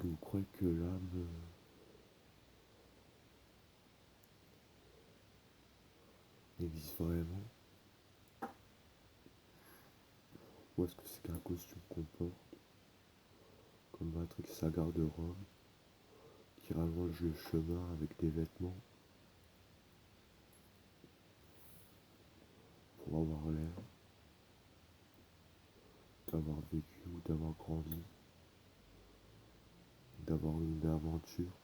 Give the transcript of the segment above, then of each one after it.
vous croyez que l'âme existe vraiment? Ou est-ce que c'est qu'un costume qu'on porte, comme Matrix sa garde-robe, qui rallonge le chemin avec des vêtements pour avoir l'air d'avoir vécu ou d'avoir grandi, d'avoir une aventure,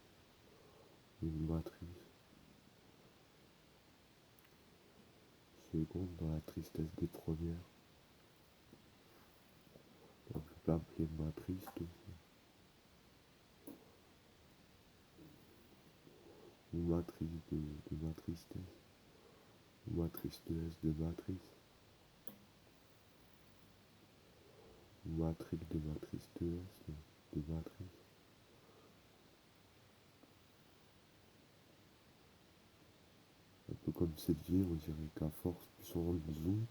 une matrice, seconde dans la tristesse des premières. On peut l'appeler matrice aussi, ou matrice de ma tristesse, ou matrice de matrice, ou matrix de ma tristesse de matrice. Un peu comme cette vie, on dirait qu'à force, plus on zoom,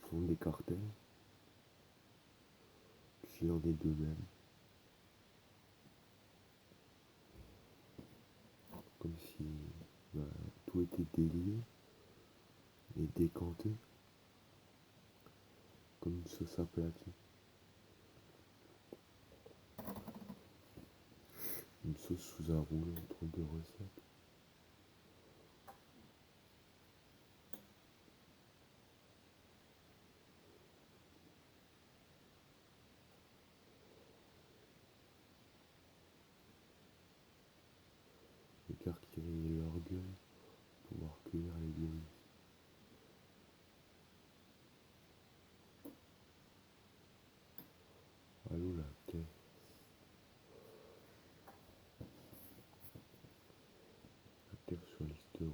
plus on l'écartait, plus il en est de même. Comme si tout était délié et décanté, comme une sauce aplatie. Une sauce sous un rouleau entre deux recettes. Écarquiller l'orgueil, pouvoir cueillir l'égoïsme. Allô la terre. La terre sur liste rouge.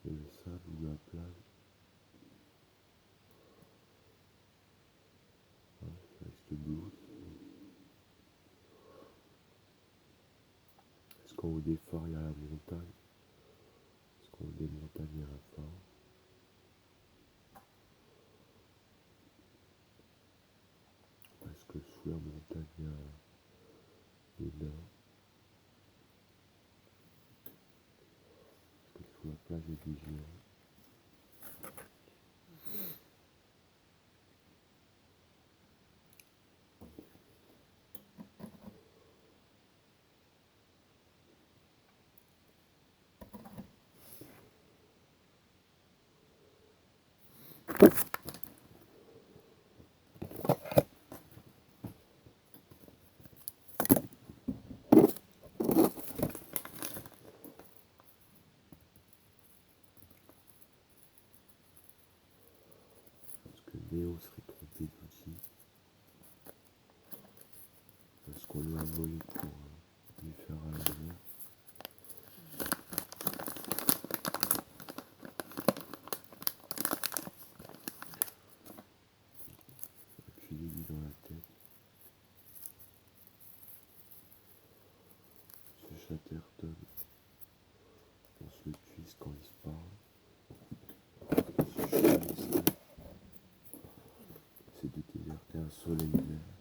Et le sable ou la plage. Hein, reste douce. Est-ce qu'en haut des phares il y a la montagne? Est-ce qu'en haut des montagnes il y a la phare? Est-ce que sous la montagne il y a les nains? Est-ce que sous la plage il y a des géants? Est-ce que Néo serait trompé d'outil? Est-ce qu'on lui a volé pour lui faire à l'envers? Appuyez-lui dans la tête. Ce Chatterton, on se le twist quand il se parle. Ce chien, c'est de déserter un soleil vert.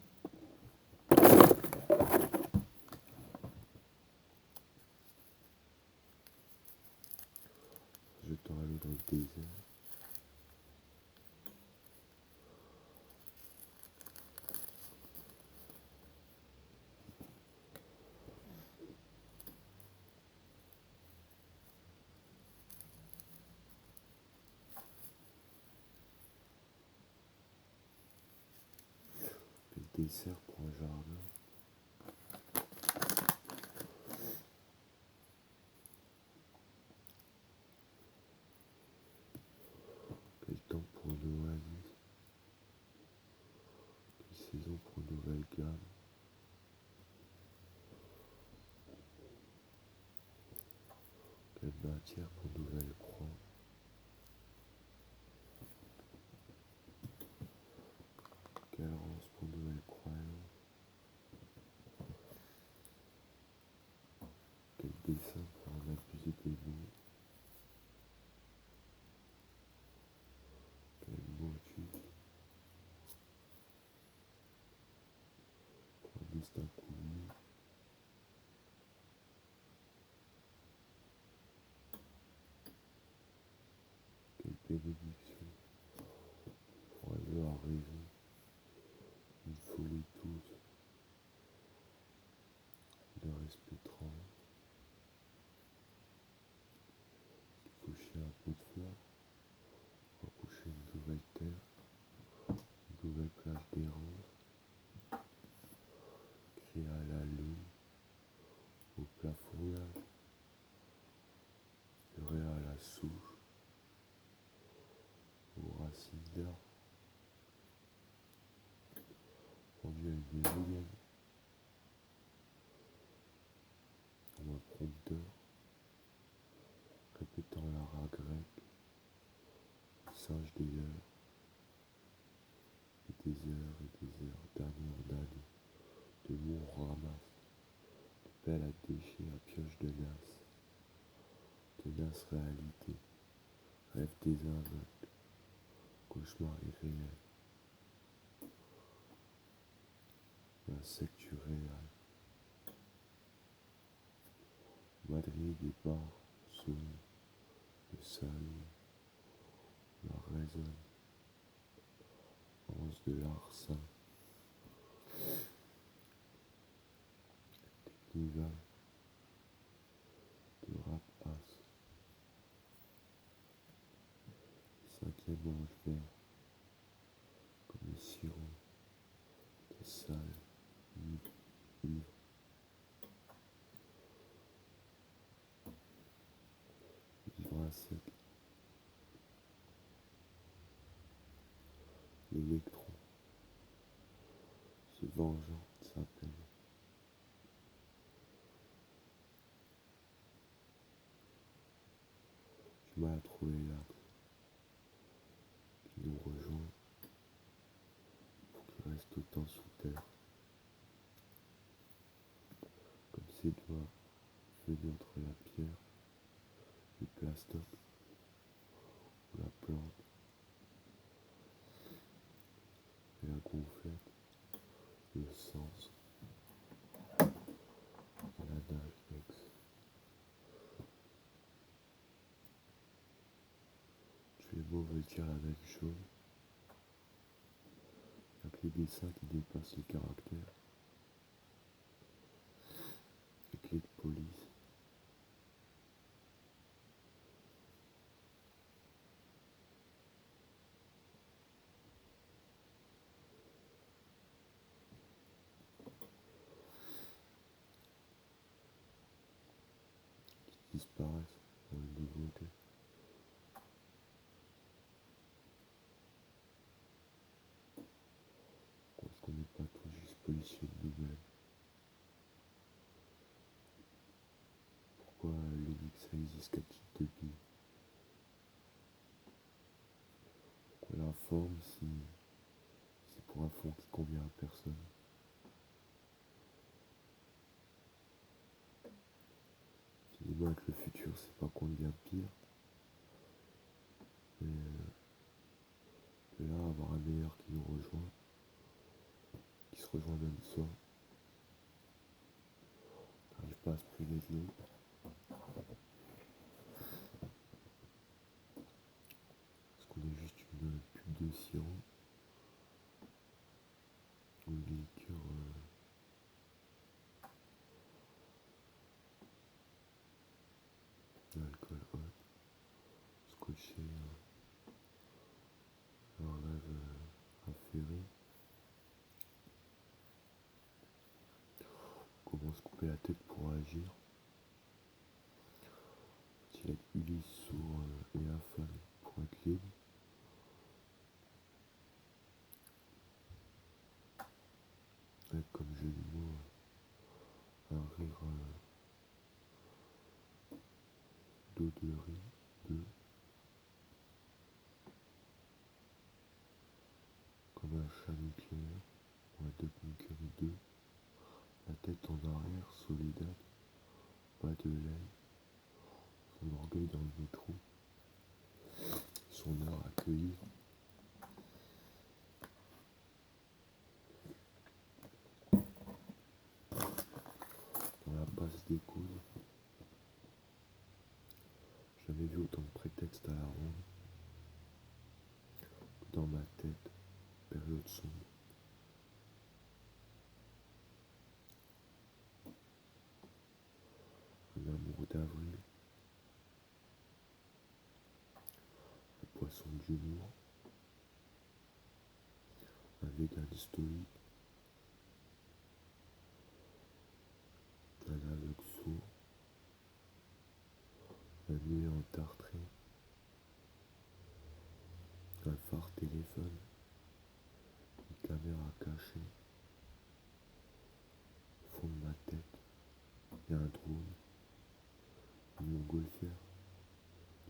Jetant à l'eau dans le désert. Le dessert pour un jardin. Quel temps pour une oasis. Quelle saison pour une nouvelle gamme. Quelle matière pour une nouvelle croix. Quelle rose pour une nouvelle croyance. Quel dessin pour en abuser des mots. Quel motus. bénédiction pour un jeu à rêver, une folie douce, de respect tranquille, coucher un pot de fleurs, recoucher une nouvelle terre, une nouvelle plage des roses, crier à la lune, au plafonnage, pleurer à la souche, aux racines d'arbres, pendu à une éolienne, comme un prompteur, répétant l'art grec, singe des heures, et des heures et des heures, d'année en année, de mots on ramasse, de pelle à déchets à pioche tenace réalité, rêve des aveugles, cauchemar irréel, insecte réel, madrier des bars, souris, le salut, la résonne, anse de l'arsen, nival, de rap as, cinquième ange vert, comme le sirop, de sale, ivre, vivre à sec, l'électron, se vengeant de sa peine, du mal à trouver l'axe qui nous rejoint pour qu'il reste autant sous terre, comme ses doigts venus entre la pierre, le plastoc ou la plante et la gonflette, le sens et la nage ex. Tous les mots veulent dire la même chose, il n'y a que les dessins qui dépassent le caractère, les clés de police, qui disparaissent dans les nouveautés. Parce qu'on n'est pas tous juste policiers de nous-mêmes. Pourquoi les mixailles escapent de billes? Pourquoi la forme si c'est pour un fond qui convient à personne? Finalement avec le futur c'est pas qu'on devient pire, mais de là avoir un meilleur qui nous rejoint, qui se rejoint même soi, on n'arrive pas à se priver de l'autre. Parce qu'on est juste une pub de sirop ou une liqueur d'alcool hot, scotché, un rêve affairé. Comment se couper la tête pour agir? Faut-il être Ulysse sourd et affamé pour être libre? Avec comme jeu de mots un rire d'eau de riz, de comme un chat nucléaire ou un Duck Nukem 2, la tête en arrière, Soledad, pas de l'aile, son orgueil dans le métro, son art accueilli, dans la passe des coudes, jamais vu autant de prétextes à la ronde, ma tête, période sombre. Un amour d'avril, un poisson d'humour, un vegan stoïque, un aveugle sourd, un muet entartré, un phare téléphone, une caméra cachée. Au fond de ma tête, il y a un drone, une montgolfière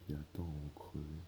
qui attend à en crever.